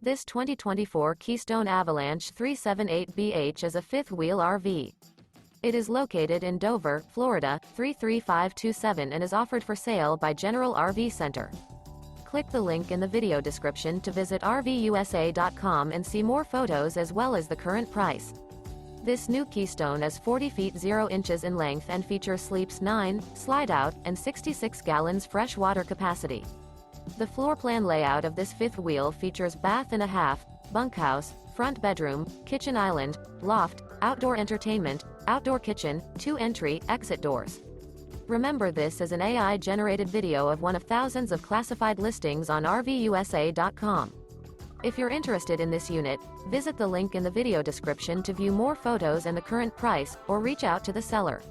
This 2024 Keystone Avalanche 378BH is a fifth-wheel RV. It is located in Dover, Florida, 33527 and is offered for sale by General RV Center. Click the link in the video description to visit RVUSA.com and see more photos as well as the current price. This new Keystone is 40 feet 0 inches in length and features sleeps 9, slide-out, and 66 gallons fresh water capacity. The floor plan layout of this fifth wheel features bath and a half, bunkhouse, front bedroom, kitchen island, loft, outdoor entertainment, outdoor kitchen, 2 entry/exit doors. Remember, this is an AI-generated video of one of thousands of classified listings on RVUSA.com. If you're interested in this unit, visit the link in the video description to view more photos and the current price, or reach out to the seller.